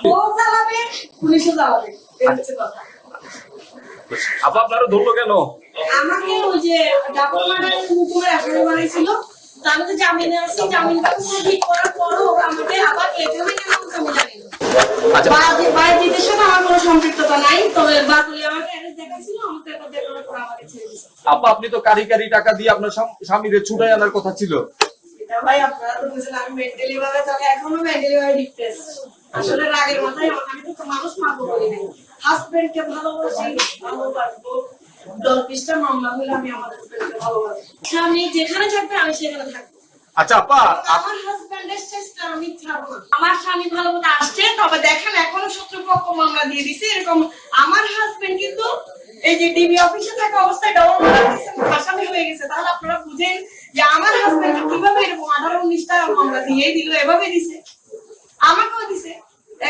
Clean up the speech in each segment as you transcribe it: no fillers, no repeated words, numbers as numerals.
ও চালাবে, পুলিশও চালাবে, এই হচ্ছে কথা। আপা আপনারা ধরলো কেন? আমাকে ওই যে ডাবল মার্ডারের হুকুমের আসামি বানাইছিল, তো আমি তো জামিনে আছি, জামিনটা সাবমিট করার পরও আমাকে আবার এভাবে কেন আমি জানি না। আচ্ছা বায়ের সাথে আমার কোনো সম্পৃক্ততা নাই, তবে বাতুলি আমাকে অ্যারেস্ট দেখাচ্ছিল, আমাকে এরপর দেখানোর পর আমাকে ছেড়ে দিয়েছে। আপা আপনি তো কারি কারি টাকা দিয়ে আপনার স্বামীরে ছুটাই আনার কথা ছিল। এটা ভাই আপনারা তো বুঝলেন আমি মেন্টালি ভাবে, তবে এখনো মেন্টালি ভাবে ডিপ্রেস। আসলে রাগের মাথায় আমি তো মানুষ মারবো বলি নাই, হাজবেন্ডকে ভালোবাসি, ভালোবাসবো। 10-20টা মামলা হলে আমি আমার হাজবেন্ডকে ভালোবাসি, আমি যেখানে থাকবে আমি সেখানে থাকবো। আচ্ছা আপা আমার হাজবেন্ডের চেষ্টা আমি ছাড়বো না। আমার স্বামী ভালো মতো আসছে, তবে দেখেন এখনো শত্রুপক্ষ মামলা দিয়ে দিছে এরকম। আমার হাজবেন্ড কিন্তু এই যে ডিবি অফিসে থাকা অবস্থায় ডবল মার্ডার কেসের আসামি হয়ে গেছে। তাহলে আপনারা বুঝেন যে আমার হাজবেন্ড কিভাবে এরকম 18-19টা মামলা দিয়ে দিল, এভাবে দিছে, আমাকেও দিছে।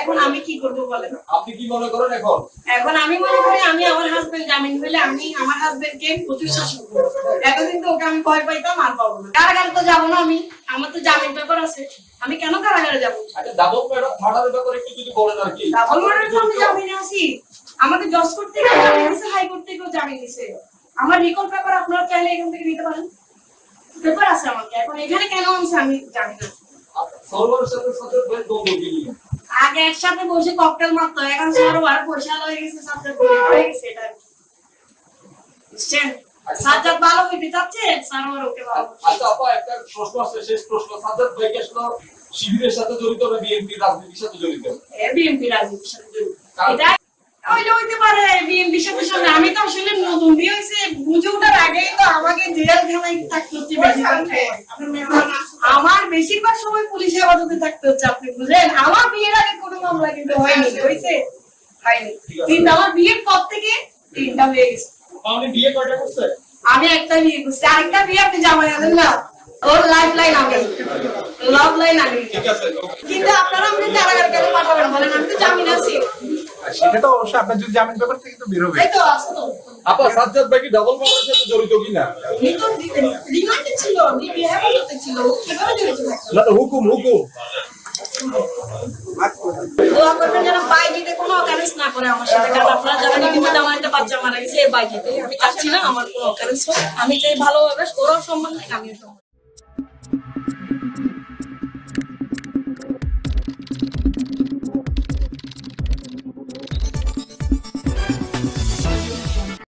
এখন আমি কি করবো বলেন? আপনি কি মনে করেন এখন? এখন আমি মনে করি আমি আমার হাজবেন্ড জামিন হইলে আমি আমার হাজবেন্ডকে প্রচুর শাসন করবো। এতদিন তো ওকে আমি ভয় পাইতাম, আর পাবো না। কারাগারে তো যাবো না আমি, আমার তো জামিন পেপার আছে, আমি কেন কারাগারে যাবো? আচ্ছা ডাবল মার্ডারের ব্যাপারে একটু যদি বলেন আর কি। ডাবল মার্ডার তো আমি জামিনে আছি, আমাকে জজ কোর্ট থেকে জামিন দিছে, হাইকোর্ট থেকেও জামিন দিছে। আমার রিকল পেপার আপনারা চাইলে এখান থেকে নিতে পারেন, পেপার আছে আমাকে। এখন এখানে কেন আনছে আমি জানি না। সরওয়ারের সাথে সাথে দ্বন্দ্ব কি নিয়ে? আগে একসাথে বসে ককটেল মারতো, এখন সরোয়ার পয়সা হয়ে গেছে, সাজ্জাদ হয়ে গেছে। এটা বুঝছেন? সাজ্জাদ ভালো হইতে চাচ্ছে, সরোয়ার ওকে ভালো। আচ্ছা আপা একটা প্রশ্ন আছে, শেষ প্রশ্ন। সাজ্জাদ ভাই কি আসলে শিবিরের সাথে জড়িত না বিএনপি রাজনীতির সাথে জড়িত? বিএনপি রাজনীতির সাথে জড়িত। এটা হইতে পারে বিএনপির সাথে সঙ্গে। আমি তো আসলে নতুন বিয়ে হয়েছে, বুঝে ওঠার আগেই তো আমাকে জেলখানায় থাকতে হচ্ছে বেশিরভাগ সময়। আমার বেশিরভাগ সময় পুলিশ হেফাজতে থাকতে হচ্ছে, আপনি বুঝলেন। আমার বিয়ের আগে কোনো মামলা কিন্তু হয়নি, হয়েছে? হয়নি। কিন্তু আমার বিয়ের পর থেকে 3টা হয়ে গেছে। আপনি বিয়ে কয়টা করছেন? আমি একটা বিয়ে করছি, আরেকটা বিয়ে আপনি জামাই আনেন না, ওর লাইফ লাইন আগে, লাভ লাইন আগে। ঠিক আছে। কিন্তু আপনারা আমাকে কারাগারে কেন পাঠাবেন বলেন? আমি তো জামিন আছি। সেটা তো অবশ্যই আপনার যদি জামিন পেপার থেকে তো বের হবে। এই তো আছে তো। আপা সাজ্জাদ ভাই কি ডাবল মার্ডারের সাথে জড়িত কিনা? উনি তো রিমান্ডে ছিল, ডিবি হেফাজতে ছিল, কিভাবে জড়িত থাকলো? না হুকুম দোয়া করবেন যেন বাইজিতে কোনো অকারেন্স না করে আমার সাথে, কারণ আপনারা জানেন ইতিমধ্যে আমার একটা বাচ্চা মারা গেছে এই বাইজিতে। আমি চাচ্ছি না আমার কোনো অকারেন্স হোক, আমি চাই ভালোভাবে ওরাও সম্মান দিক, আমিও সম্মান।